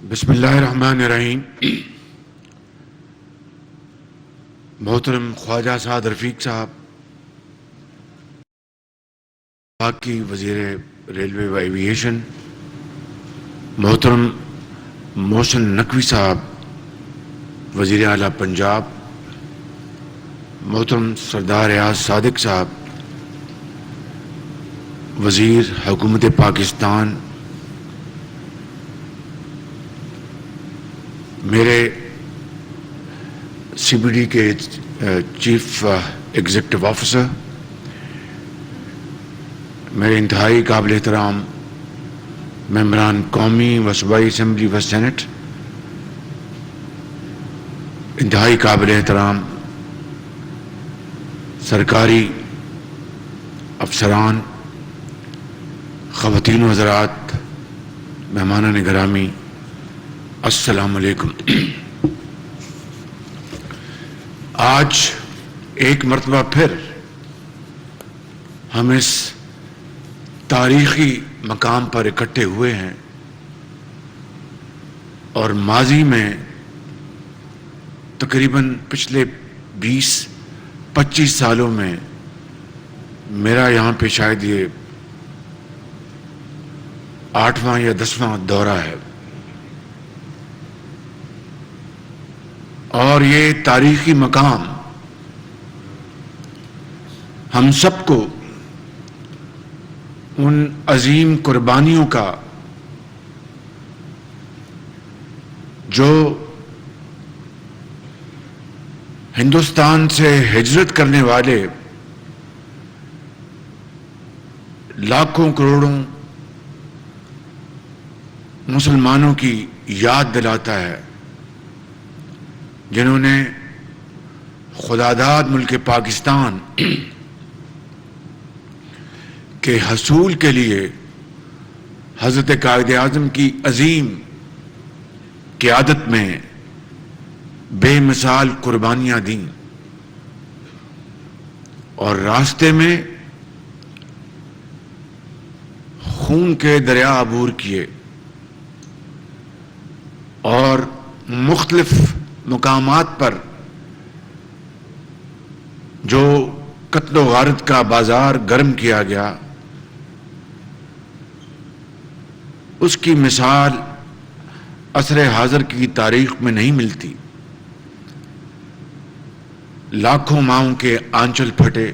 بسم اللہ الرحمن الرحیم. محترم خواجہ سعد رفیق صاحب، باقی وزیر ریلوے و ایویشن محترم محسن نقوی صاحب، وزیر اعلیٰ پنجاب محترم سردار ریاض صادق صاحب، وزیر حکومت پاکستان، میرے سی بی ڈی کے چیف ایگزیکٹو آفیسر، میرے انتہائی قابل احترام ممبران قومی و صوبائی اسمبلی و سینٹ، انتہائی قابل احترام سرکاری افسران، خواتین و حضرات، مہمانان گرامی، السلام علیکم. آج ایک مرتبہ پھر ہم اس تاریخی مقام پر اکٹھے ہوئے ہیں اور ماضی میں تقریباً پچھلے 20-25 سالوں میں میرا یہاں پہ شاید یہ 8واں یا 10واں دورہ ہے، اور یہ تاریخی مقام ہم سب کو ان عظیم قربانیوں کا جو ہندوستان سے ہجرت کرنے والے لاکھوں کروڑوں مسلمانوں کی یاد دلاتا ہے، جنہوں نے خداداد ملک پاکستان کے حصول کے لیے حضرت قائد اعظم کی عظیم قیادت میں بے مثال قربانیاں دیں اور راستے میں خون کے دریا عبور کیے اور مختلف مقامات پر جو قتل و غارت کا بازار گرم کیا گیا، اس کی مثال عصر حاضر کی تاریخ میں نہیں ملتی. لاکھوں ماؤں کے آنچل پھٹے،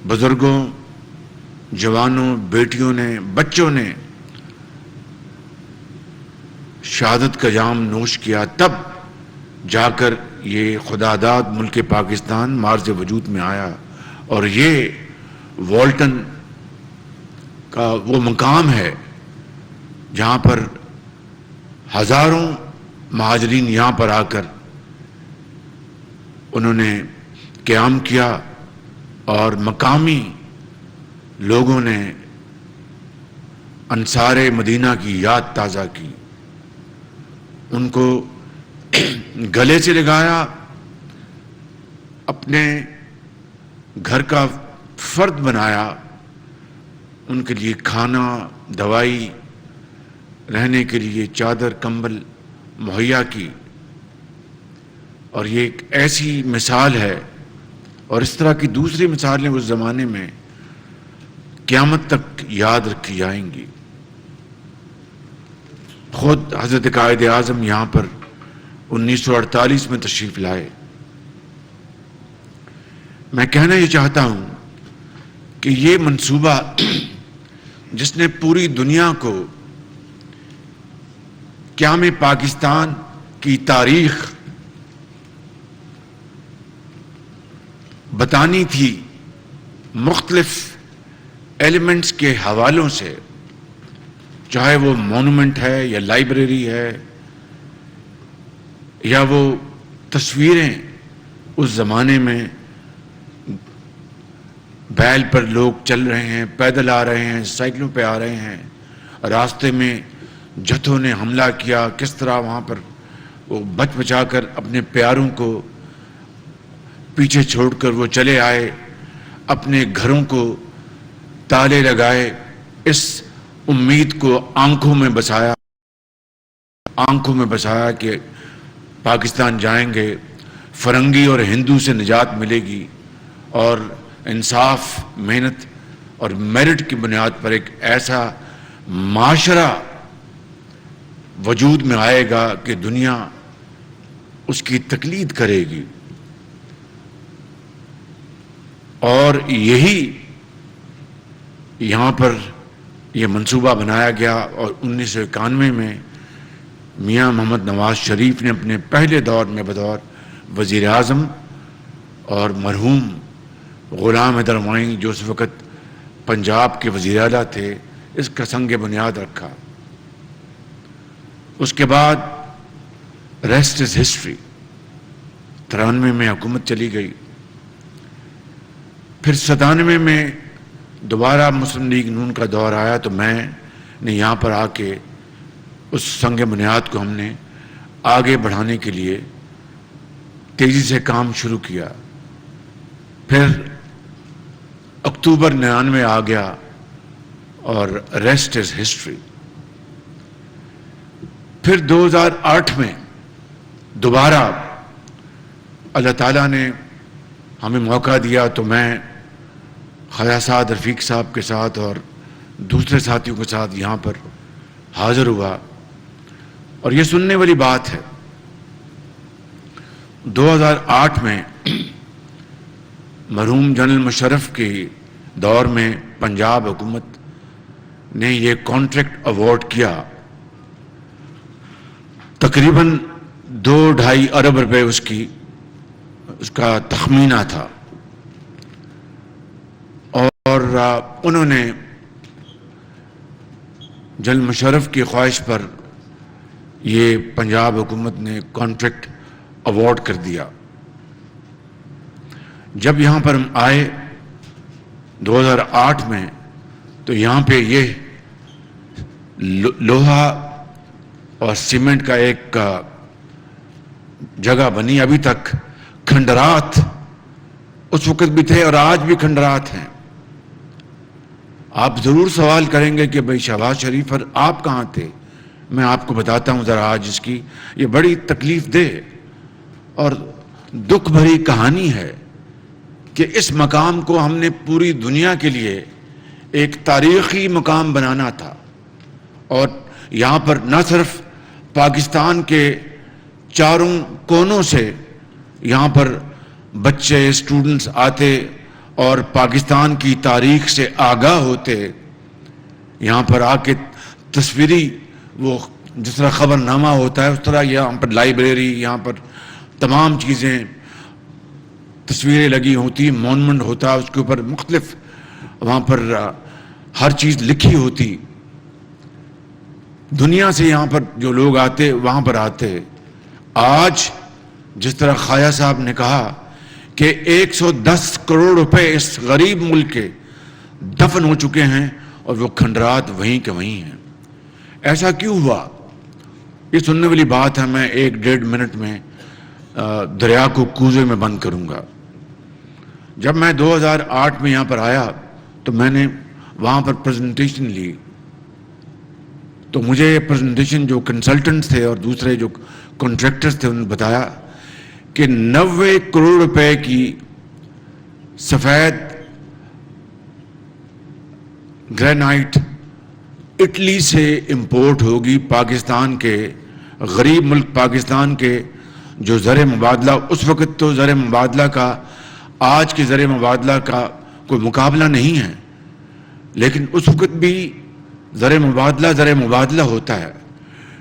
بزرگوں، جوانوں، بیٹیوں نے، بچوں نے شہادت کا جام نوش کیا، تب جا کر یہ خداداد ملک پاکستان مارز وجود میں آیا. اور یہ والٹن کا وہ مقام ہے جہاں پر ہزاروں مہاجرین یہاں پر آ کر انہوں نے قیام کیا اور مقامی لوگوں نے انصار مدینہ کی یاد تازہ کی، ان کو گلے سے لگایا، اپنے گھر کا فرد بنایا، ان کے لیے کھانا، دوائی، رہنے کے لیے چادر، کمبل مہیا کی. اور یہ ایک ایسی مثال ہے، اور اس طرح کی دوسری مثالیں اس زمانے میں قیامت تک یاد رکھی جائیں گی. خود حضرت قائد اعظم یہاں پر 1948 میں تشریف لائے. میں کہنا یہ چاہتا ہوں کہ یہ منصوبہ جس نے پوری دنیا کو قیام پاکستان کی تاریخ بتانی تھی مختلف ایلیمنٹس کے حوالوں سے، چاہے وہ مونومنٹ ہے یا لائبریری ہے یا وہ تصویریں اس زمانے میں بیل پر لوگ چل رہے ہیں، پیدل آ رہے ہیں، سائیکلوں پہ آ رہے ہیں، راستے میں جتھوں نے حملہ کیا، کس طرح وہاں پر وہ بچ بچا کر اپنے پیاروں کو پیچھے چھوڑ کر وہ چلے آئے، اپنے گھروں کو تالے لگائے. اس امید کو آنکھوں میں بسایا کہ پاکستان جائیں گے، فرنگی اور ہندو سے نجات ملے گی اور انصاف، محنت اور میرٹ کی بنیاد پر ایک ایسا معاشرہ وجود میں آئے گا کہ دنیا اس کی تقلید کرے گی. اور یہی یہاں پر یہ منصوبہ بنایا گیا اور 1991 میں میاں محمد نواز شریف نے اپنے پہلے دور میں بطور وزیر اعظم اور مرحوم غلام حیدر معین جو اس وقت پنجاب کے وزیر اعلیٰ تھے اس کا سنگ بنیاد رکھا. اس کے بعد ریسٹ از ہسٹری. 93 میں حکومت چلی گئی. پھر 97 میں دوبارہ مسلم لیگ نون کا دور آیا تو میں نے یہاں پر آ کے اس سنگ بنیاد کو ہم نے آگے بڑھانے کے لیے تیزی سے کام شروع کیا. پھر اکتوبر 99 آ گیا اور ریسٹ از ہسٹری. پھر 2008 میں دوبارہ اللہ تعالیٰ نے ہمیں موقع دیا تو میں خواجہ سعد رفیق صاحب کے ساتھ اور دوسرے ساتھیوں کے ساتھ یہاں پر حاضر ہوا. اور یہ سننے والی بات ہے 2008 میں مرحوم جنرل مشرف کے دور میں پنجاب حکومت نے یہ کانٹریکٹ ایوارڈ کیا. تقریباً 2-2.5 ارب روپے اس کا تخمینہ تھا. اور انہوں نے جنرل مشرف کی خواہش پر یہ پنجاب حکومت نے کانٹریکٹ ایوارڈ کر دیا. جب یہاں پر ہم آئے 2008 میں تو یہاں پہ یہ لوہا اور سیمنٹ کا ایک جگہ بنی. ابھی تک کھنڈرات اس وقت بھی تھے اور آج بھی کھنڈرات ہیں. آپ ضرور سوال کریں گے کہ بھائی شہباز شریف پر آپ کہاں تھے. میں آپ کو بتاتا ہوں ذرا آج اس کی یہ بڑی تکلیف دہ اور دکھ بھری کہانی ہے کہ اس مقام کو ہم نے پوری دنیا کے لیے ایک تاریخی مقام بنانا تھا. اور یہاں پر نہ صرف پاکستان کے چاروں کونوں سے یہاں پر بچے اسٹوڈنٹس آتے اور پاکستان کی تاریخ سے آگاہ ہوتے. یہاں پر آ کے تصویری وہ جس طرح خبر نامہ ہوتا ہے اس طرح یہاں پر لائبریری، یہاں پر تمام چیزیں تصویریں لگی ہوتی، مونومنٹ ہوتا اس کے اوپر مختلف وہاں پر ہر چیز لکھی ہوتی. دنیا سے یہاں پر جو لوگ آتے وہاں پر آتے. آج جس طرح خواجہ صاحب نے کہا کہ 110 کروڑ روپے اس غریب ملک کے دفن ہو چکے ہیں اور وہ کھنڈرات وہیں کے وہیں ہیں. ایسا کیوں ہوا؟ یہ سننے والی بات ہے. میں 1-1.5 منٹ میں دریا کو کوزے میں بند کروں گا. جب میں 2008 میں یہاں پر آیا تو میں نے وہاں پر پریزنٹیشن لی تو مجھے یہ پریزنٹیشن جو کنسلٹنٹس تھے اور دوسرے جو کانٹریکٹرز تھے انہوں نے بتایا کہ 90 کروڑ روپے کی سفید گرینائٹ اٹلی سے امپورٹ ہوگی. پاکستان کے غریب ملک پاکستان کے جو زر مبادلہ اس وقت تو زر مبادلہ کا آج کے زر مبادلہ کا کوئی مقابلہ نہیں ہے لیکن اس وقت بھی زر مبادلہ ہوتا ہے.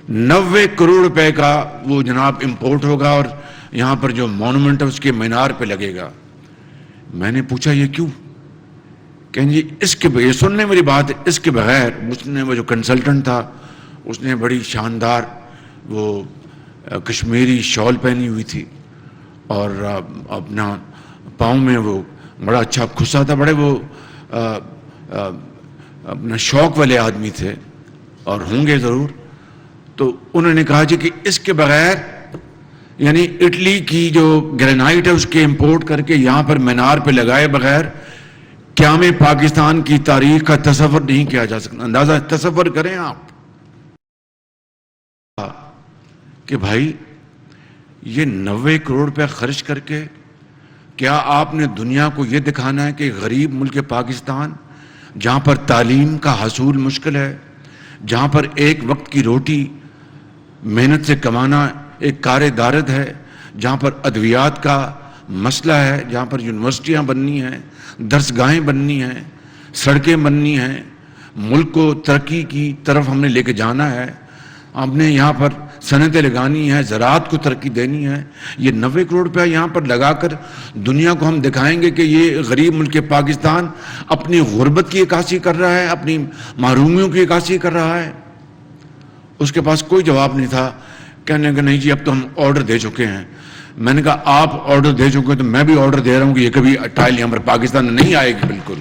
90 کروڑ روپے کا وہ جناب امپورٹ ہوگا اور یہاں پر جو مونومنٹ ہے اس کے مینار پہ لگے گا. میں نے پوچھا یہ کیوں؟ کہیں جی اس کے یہ سننے والی بات ہے اس کے بغیر. اس نے وہ جو کنسلٹنٹ تھا اس نے بڑی شاندار وہ کشمیری شال پہنی ہوئی تھی اور اپنا پاؤں میں وہ بڑا اچھا کھسا تھا. بڑے وہ اپنا شوق والے آدمی تھے اور ہوں گے ضرور. تو انہوں نے کہا جی کہ اس کے بغیر یعنی اٹلی کی جو گرینائٹ ہے اس کے امپورٹ کر کے یہاں پر مینار پہ لگائے بغیر قیام پاکستان کی تاریخ کا تصور نہیں کیا جا سکتا. اندازہ تصور کریں آپ کہ بھائی یہ 90 کروڑ روپے خرچ کر کے کیا آپ نے دنیا کو یہ دکھانا ہے کہ غریب ملک پاکستان جہاں پر تعلیم کا حصول مشکل ہے، جہاں پر ایک وقت کی روٹی محنت سے کمانا ایک کار دارد ہے، جہاں پر ادویات کا مسئلہ ہے، جہاں پر یونیورسٹیاں بننی ہیں، درسگاہیں بننی ہیں، سڑکیں بننی ہیں، ملک کو ترقی کی طرف ہم نے لے کے جانا ہے، ہم نے یہاں پر صنعتیں لگانی ہیں، زراعت کو ترقی دینی ہے. یہ 90 کروڑ روپیہ یہاں پر لگا کر دنیا کو ہم دکھائیں گے کہ یہ غریب ملک پاکستان اپنی غربت کی عکاسی کر رہا ہے، اپنی محرومیوں کی عکاسی کر رہا ہے. اس کے پاس کوئی جواب نہیں تھا. کہنے کہ نہیں جی اب تو ہم آرڈر دے چکے ہیں. میں نے کہا آپ آرڈر دے چکے تو میں بھی آرڈر دے رہا ہوں کہ یہ کبھی ٹائل یہاں پر پاکستان میں نہیں آئے گی. بالکل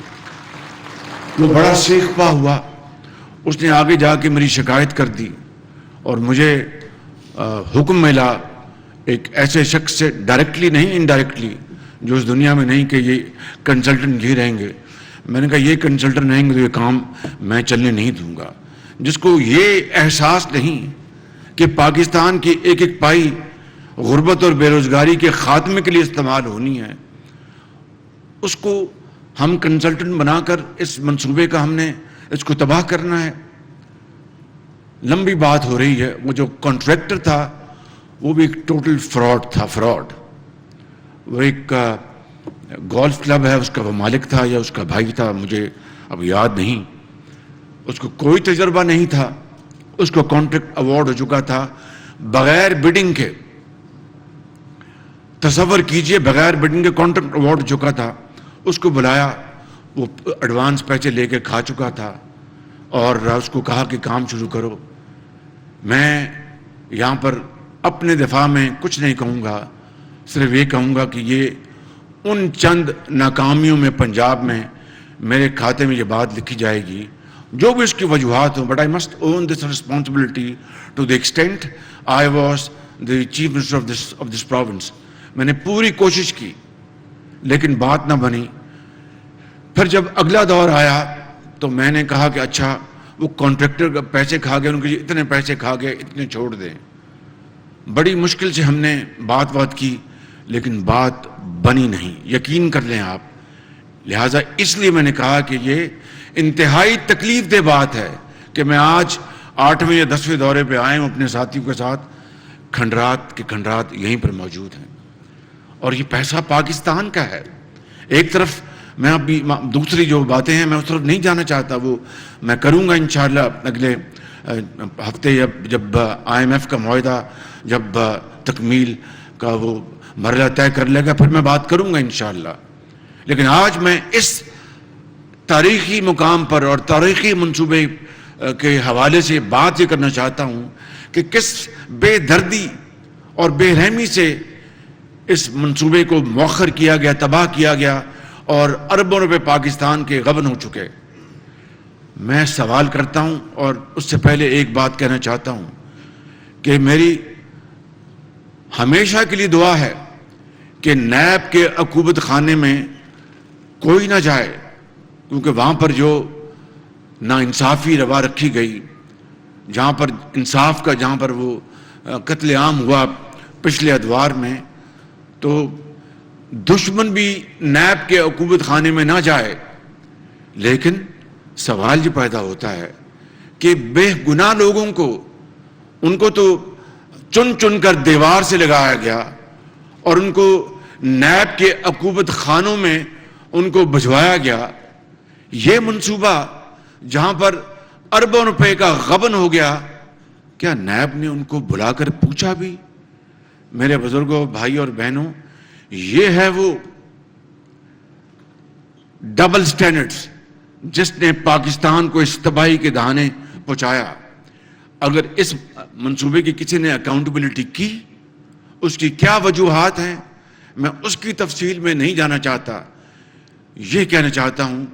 وہ بڑا سیخ پا ہوا. اس نے آگے جا کے میری شکایت کر دی اور مجھے حکم ملا ایک ایسے شخص سے، ڈائریکٹلی نہیں انڈائریکٹلی، جو اس دنیا میں نہیں کہ یہ کنسلٹنٹ ہی رہیں گے. میں نے کہا یہ کنسلٹنٹ رہیں گے تو یہ کام میں چلنے نہیں دوں گا. جس کو یہ احساس نہیں کہ پاکستان کی ایک ایک پائی غربت اور بے روزگاری کے خاتمے کے لیے استعمال ہونی ہے، اس کو ہم کنسلٹنٹ بنا کر اس منصوبے کا ہم نے اس کو تباہ کرنا ہے. لمبی بات ہو رہی ہے. وہ جو کانٹریکٹر تھا وہ بھی ایک ٹوٹل فراڈ تھا. فراڈ وہ ایک گولف کلب ہے اس کا وہ مالک تھا یا اس کا بھائی تھا، مجھے اب یاد نہیں. اس کو کوئی تجربہ نہیں تھا. اس کو کانٹریکٹ ایوارڈ ہو چکا تھا بغیر بڈنگ کے. تصور کیجئے بغیر بڈنگ کے کانٹریکٹ ایوارڈ ہو چکا تھا. اس کو بلایا، وہ ایڈوانس پیسے لے کے کھا چکا تھا اور اس کو کہا کہ کام شروع کرو. میں یہاں پر اپنے دفاع میں کچھ نہیں کہوں گا، صرف یہ کہوں گا کہ یہ ان چند ناکامیوں میں پنجاب میں میرے کھاتے میں یہ بات لکھی جائے گی جو بھی اس کی وجوہات ہوں. But I must own this responsibility to the extent I was the chief minister of this province. میں نے پوری کوشش کی لیکن بات نہ بنی. پھر جب اگلا دور آیا تو میں نے کہا کہ اچھا وہ کانٹریکٹر کا پیسے کھا گئے، ان کے اتنے پیسے کھا گئے، اتنے چھوڑ دیں. بڑی مشکل سے ہم نے بات کی لیکن بات بنی نہیں، یقین کر لیں آپ. لہٰذا اس لیے میں نے کہا کہ یہ انتہائی تکلیف دہ بات ہے کہ میں آج 8ویں یا 10ویں دورے پہ آئے ہوں اپنے ساتھیوں کے ساتھ. کھنڈرات کے کھنڈرات یہیں پر موجود ہیں اور یہ پیسہ پاکستان کا ہے. ایک طرف میں ابھی دوسری جو باتیں ہیں میں اس طرف نہیں جانا چاہتا، وہ میں کروں گا انشاءاللہ اگلے ہفتے جب IMF کا معاہدہ جب تکمیل کا وہ مرحلہ طے کر لے گا پھر میں بات کروں گا انشاءاللہ. لیکن آج میں اس تاریخی مقام پر اور تاریخی منصوبے کے حوالے سے بات یہ کرنا چاہتا ہوں کہ کس بے دردی اور بے رحمی سے اس منصوبے کو مؤخر کیا گیا، تباہ کیا گیا اور اربوں روپے پاکستان کے غبن ہو چکے. میں سوال کرتا ہوں اور اس سے پہلے ایک بات کہنا چاہتا ہوں کہ میری ہمیشہ کے لیے دعا ہے کہ نیب کے عقوبت خانے میں کوئی نہ جائے، کیونکہ وہاں پر جو ناانصافی روا رکھی گئی، جہاں پر انصاف کا جہاں پر وہ قتل عام ہوا پچھلے ادوار میں، تو دشمن بھی نیب کے عقوبت خانے میں نہ جائے. لیکن سوال یہ پیدا ہوتا ہے کہ بے گناہ لوگوں کو ان کو تو چن چن کر دیوار سے لگایا گیا اور ان کو نیب کے عقوبت خانوں میں ان کو بھجوایا گیا. یہ منصوبہ جہاں پر اربوں روپے کا غبن ہو گیا، کیا نیب نے ان کو بلا کر پوچھا بھی؟ میرے بزرگوں، بھائی اور بہنوں، یہ ہے وہ ڈبل سٹینڈرڈز جس نے پاکستان کو اس تباہی کے دہانے پہنچایا. اگر اس منصوبے کی کسی نے اکاؤنٹیبلٹی کی، اس کی کیا وجوہات ہیں، میں اس کی تفصیل میں نہیں جانا چاہتا. یہ کہنا چاہتا ہوں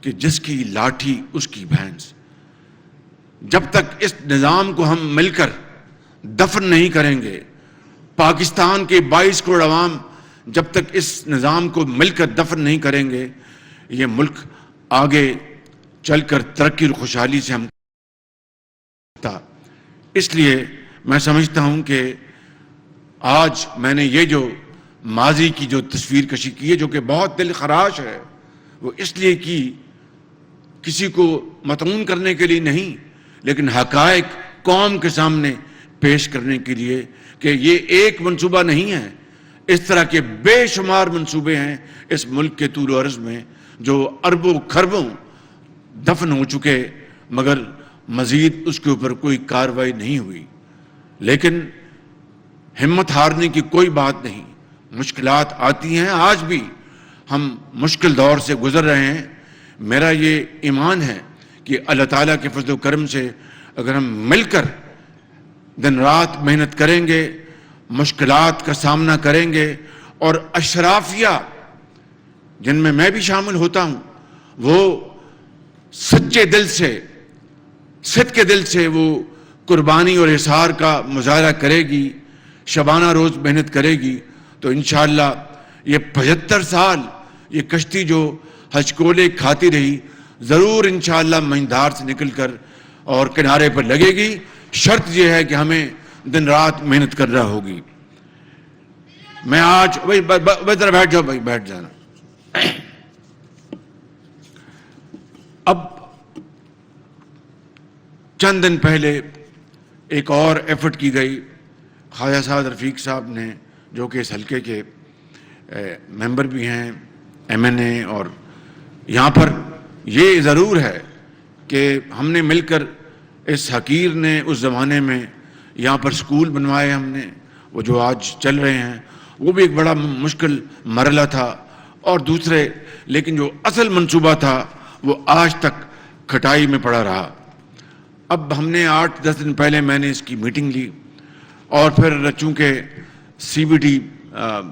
کہ جس کی لاٹھی اس کی بھینس. جب تک اس نظام کو ہم مل کر دفن نہیں کریں گے، پاکستان کے 22 کروڑ عوام جب تک اس نظام کو مل کر دفن نہیں کریں گے، یہ ملک آگے چل کر ترقی اور خوشحالی سے ہم تھا. اس لیے میں سمجھتا ہوں کہ آج میں نے یہ جو ماضی کی جو تصویر کشی کی ہے جو کہ بہت دل خراش ہے، وہ اس لیے کی کسی کو مطمئن کرنے کے لیے نہیں، لیکن حقائق قوم کے سامنے پیش کرنے کے لیے کہ یہ ایک منصوبہ نہیں ہے. اس طرح کے بے شمار منصوبے ہیں اس ملک کے طول و عرض میں جو اربوں کھربوں دفن ہو چکے، مگر مزید اس کے اوپر کوئی کارروائی نہیں ہوئی. لیکن ہمت ہارنے کی کوئی بات نہیں. مشکلات آتی ہیں، آج بھی ہم مشکل دور سے گزر رہے ہیں. میرا یہ ایمان ہے کہ اللہ تعالیٰ کے فضل و کرم سے اگر ہم مل کر دن رات محنت کریں گے، مشکلات کا سامنا کریں گے، اور اشرافیہ جن میں بھی شامل ہوتا ہوں، وہ سچے دل سے، صدق کے دل سے وہ قربانی اور احسار کا مظاہرہ کرے گی، شبانہ روز محنت کرے گی، تو انشاءاللہ یہ 75 سال یہ کشتی جو ہچکولے کھاتی رہی، ضرور انشاءاللہ مہندار سے نکل کر اور کنارے پر لگے گی. شرط یہ ہے کہ ہمیں دن رات محنت کرنا ہوگی. میں آج ذرا بیٹھ جاؤ بھائی، بیٹھ جانا. اب چند دن پہلے ایک اور ایفرٹ کی گئی. خواجہ سعد رفیق صاحب نے، جو کہ اس حلقے کے ممبر بھی ہیں ایم این اے، اور یہاں پر یہ ضرور ہے کہ ہم نے مل کر اس حقیر نے اس زمانے میں یہاں پر سکول بنوائے، ہم نے وہ جو آج چل رہے ہیں، وہ بھی ایک بڑا مشکل مرحلہ تھا. اور دوسرے لیکن جو اصل منصوبہ تھا وہ آج تک کھٹائی میں پڑا رہا. اب ہم نے 8-10 دن پہلے میں نے اس کی میٹنگ لی، اور پھر چونکہ سی بی ڈی،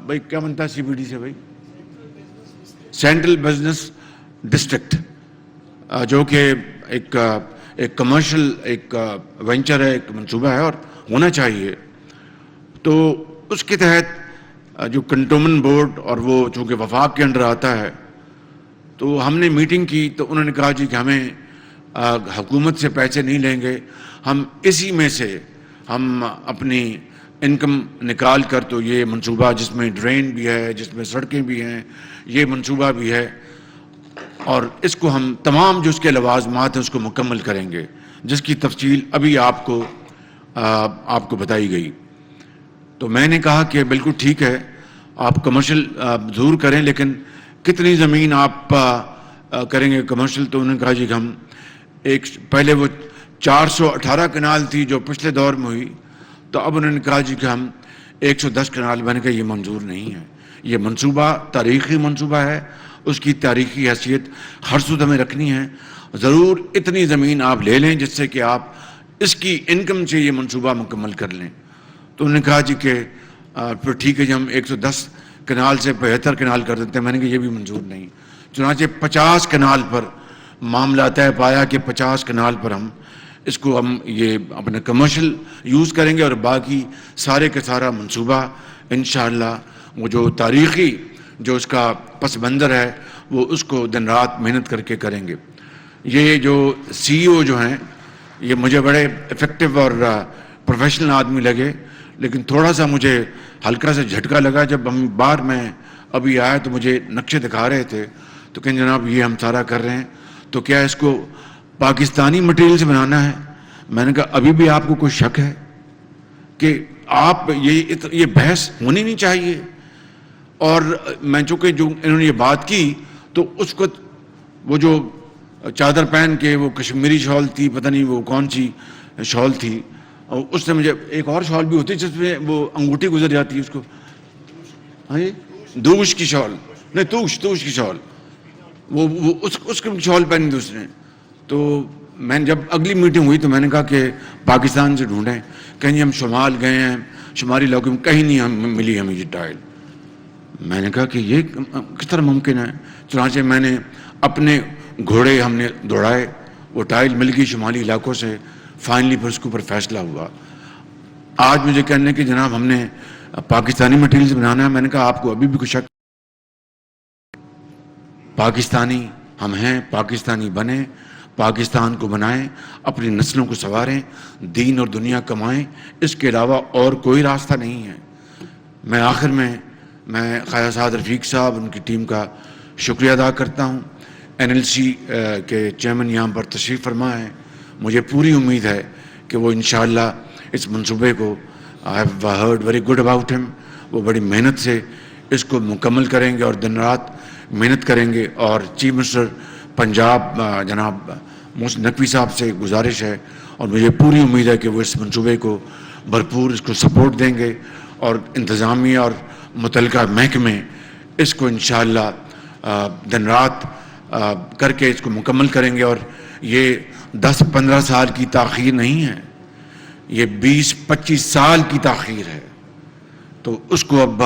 بھائی کیا بنتا ہے سی بی ڈی سے بھائی؟ سینٹرل بزنس ڈسٹرکٹ، جو کہ ایک کمرشل ایک وینچر ہے، ایک منصوبہ ہے اور ہونا چاہیے. تو اس کے تحت جو کنٹونمنٹ بورڈ اور وہ چونکہ وفاق کے انڈر آتا ہے، تو ہم نے میٹنگ کی تو انہوں نے کہا جی کہ ہمیں حکومت سے پیسے نہیں لیں گے، ہم اسی میں سے ہم اپنی انکم نکال کر، تو یہ منصوبہ جس میں ڈرین بھی ہے، جس میں سڑکیں بھی ہیں، یہ منصوبہ بھی ہے، اور اس کو ہم تمام جو اس کے لوازمات ہیں اس کو مکمل کریں گے، جس کی تفصیل ابھی آپ کو بتائی گئی. تو میں نے کہا کہ بالکل ٹھیک ہے، آپ کمرشل ضرور کریں، لیکن کتنی زمین آپ کریں گے کمرشل؟ تو انہوں نے کہا جی کہ ہم پہلے وہ 418 کنال تھی جو پچھلے دور میں ہوئی، تو اب انہوں نے کہا جی کہ ہم 110 کنال بن کے، یہ منظور نہیں ہے. یہ منصوبہ تاریخی منصوبہ ہے، اس کی تاریخی حیثیت ہر سود ہمیں رکھنی ہے. ضرور اتنی زمین آپ لے لیں جس سے کہ آپ اس کی انکم سے یہ منصوبہ مکمل کر لیں. تو انہوں نے کہا جی کہ پھر ٹھیک ہے جی، ہم 110 کنال سے 75 کنال کر دیتے ہیں. میں نے کہا یہ بھی منظور نہیں. چنانچہ 50 کنال پر معاملہ طے پایا کہ 50 کنال پر ہم یہ اپنے کمرشل یوز کریں گے، اور باقی سارے کا سارا منصوبہ انشاءاللہ وہ جو تاریخی جو اس کا پس منظر ہے وہ اس کو دن رات محنت کر کے کریں گے. یہ جو سی او جو ہیں یہ مجھے بڑے افیکٹو اور پروفیشنل آدمی لگے، لیکن تھوڑا سا مجھے ہلکا سا جھٹکا لگا جب ہم باہر میں ابھی آیا تو مجھے نقشے دکھا رہے تھے، تو کہیں جناب یہ ہم سارا کر رہے ہیں، تو کیا اس کو پاکستانی مٹیریل سے بنانا ہے؟ میں نے کہا ابھی بھی آپ کو کوئی شک ہے کہ آپ یہ بحث ہونی نہیں چاہیے. اور میں چونکہ جو انہوں نے یہ بات کی تو اس کو وہ جو چادر پہن کے وہ کشمیری شال تھی، پتہ نہیں وہ کون سی شال تھی، اور اس سے مجھے ایک اور شال بھی ہوتی جس میں وہ انگوٹھی گزر جاتی ہے، اس کو دوش کی شال، نہیں توش کی شال، وہ اس کی شال پہنی تھی اس نے. تو میں جب اگلی میٹنگ ہوئی تو میں نے کہا کہ پاکستان سے ڈھونڈیں، کہیں ہم شمال گئے ہیں، شمالی علاقوں میں کہیں نہیں ملی ہمیں یہ ٹائل. میں نے کہا کہ یہ کس طرح ممکن ہے؟ چنانچہ میں نے اپنے گھوڑے ہم نے دوڑائے، وہ ٹائل مل گئی شمالی علاقوں سے. فائنلی پھر اس کے اوپر فیصلہ ہوا. آج مجھے کہنے کہ جناب ہم نے پاکستانی مٹیریل سے بنانا ہے. میں نے کہا آپ کو ابھی بھی کچھ شک؟ پاکستانی ہم ہیں پاکستانی بنیں، پاکستان کو بنائیں، اپنی نسلوں کو سنواریں، دین اور دنیا کمائیں، اس کے علاوہ اور کوئی راستہ نہیں ہے۔ میں آخر میں خواجہ سعد رفیق صاحب ان کی ٹیم کا شکریہ ادا کرتا ہوں۔ NLC کے چیئرمین یہاں پر تشریف فرما ہیں، مجھے پوری امید ہے کہ وہ انشاءاللہ اس منصوبے کو I have heard very good about him، وہ بڑی محنت سے اس کو مکمل کریں گے اور دن رات محنت کریں گے۔ اور چیف منسٹر پنجاب جناب محسن نقوی صاحب سے گزارش ہے اور مجھے پوری امید ہے کہ وہ اس منصوبے کو بھرپور اس کو سپورٹ دیں گے اور انتظامیہ اور متعلقہ محکمے اس کو انشاءاللہ دن رات کر کے اس کو مکمل کریں گے۔ اور یہ 10-15 سال کی تاخیر نہیں ہے، یہ 20-25 سال کی تاخیر ہے، تو اس کو اب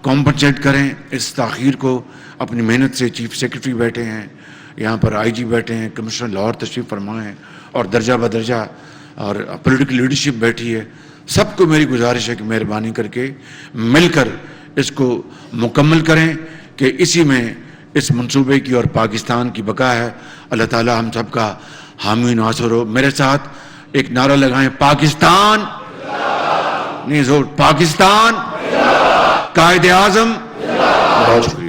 کمپنسیٹ کریں اس تاخیر کو اپنی محنت سے۔ چیف سیکرٹری بیٹھے ہیں یہاں پر، IG بیٹھے ہیں، کمشنر لاہور تشریف فرما ہیں، اور درجہ بدرجہ اور پولیٹیکل لیڈرشپ بیٹھی ہے۔ سب کو میری گزارش ہے کہ مہربانی کر کے مل کر اس کو مکمل کریں کہ اسی میں اس منصوبے کی اور پاکستان کی بقا ہے۔ اللہ تعالی ہم سب کا حامی ناصر ہو۔ میرے ساتھ ایک نعرہ لگائیں، پاکستان نہیں زور، پاکستان، قائد اعظم۔ بہت شکریہ۔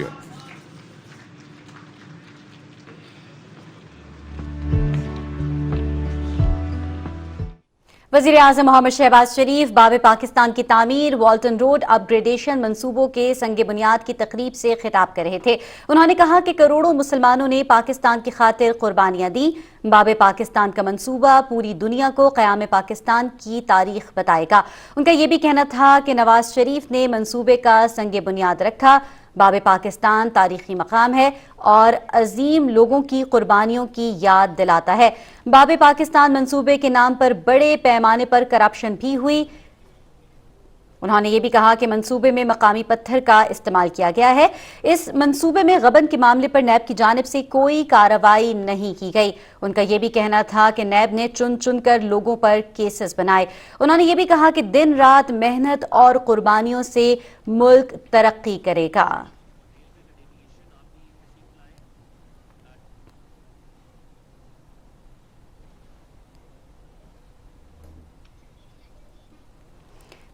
وزیر اعظم محمد شہباز شریف باب پاکستان کی تعمیر، والٹن روڈ اپ گریڈیشن منصوبوں کے سنگ بنیاد کی تقریب سے خطاب کر رہے تھے۔ انہوں نے کہا کہ کروڑوں مسلمانوں نے پاکستان کی خاطر قربانیاں دیں۔ باب پاکستان کا منصوبہ پوری دنیا کو قیام پاکستان کی تاریخ بتائے گا۔ ان کا یہ بھی کہنا تھا کہ نواز شریف نے منصوبے کا سنگ بنیاد رکھا۔ باب پاکستان تاریخی مقام ہے اور عظیم لوگوں کی قربانیوں کی یاد دلاتا ہے۔ باب پاکستان منصوبے کے نام پر بڑے پیمانے پر کرپشن بھی ہوئی۔ انہوں نے یہ بھی کہا کہ منصوبے میں مقامی پتھر کا استعمال کیا گیا ہے۔ اس منصوبے میں غبن کے معاملے پر نیب کی جانب سے کوئی کارروائی نہیں کی گئی۔ ان کا یہ بھی کہنا تھا کہ نیب نے چن کر لوگوں پر کیسز بنائے۔ انہوں نے یہ بھی کہا کہ دن رات محنت اور قربانیوں سے ملک ترقی کرے گا۔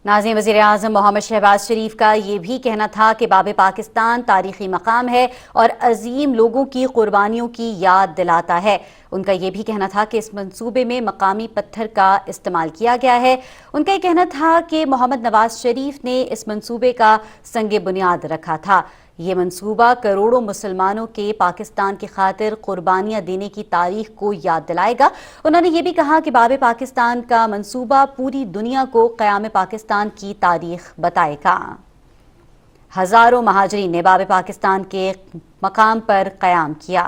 ناظرین، وزیر اعظم محمد شہباز شریف کا یہ بھی کہنا تھا کہ باب پاکستان تاریخی مقام ہے اور عظیم لوگوں کی قربانیوں کی یاد دلاتا ہے۔ ان کا یہ بھی کہنا تھا کہ اس منصوبے میں مقامی پتھر کا استعمال کیا گیا ہے۔ ان کا یہ کہنا تھا کہ محمد نواز شریف نے اس منصوبے کا سنگ بنیاد رکھا تھا۔ یہ منصوبہ کروڑوں مسلمانوں کے پاکستان کی خاطر قربانیاں دینے کی تاریخ کو یاد دلائے گا۔ انہوں نے یہ بھی کہا کہ باب پاکستان کا منصوبہ پوری دنیا کو قیام پاکستان کی تاریخ بتائے گا۔ ہزاروں مہاجرین نے باب پاکستان کے مقام پر قیام کیا۔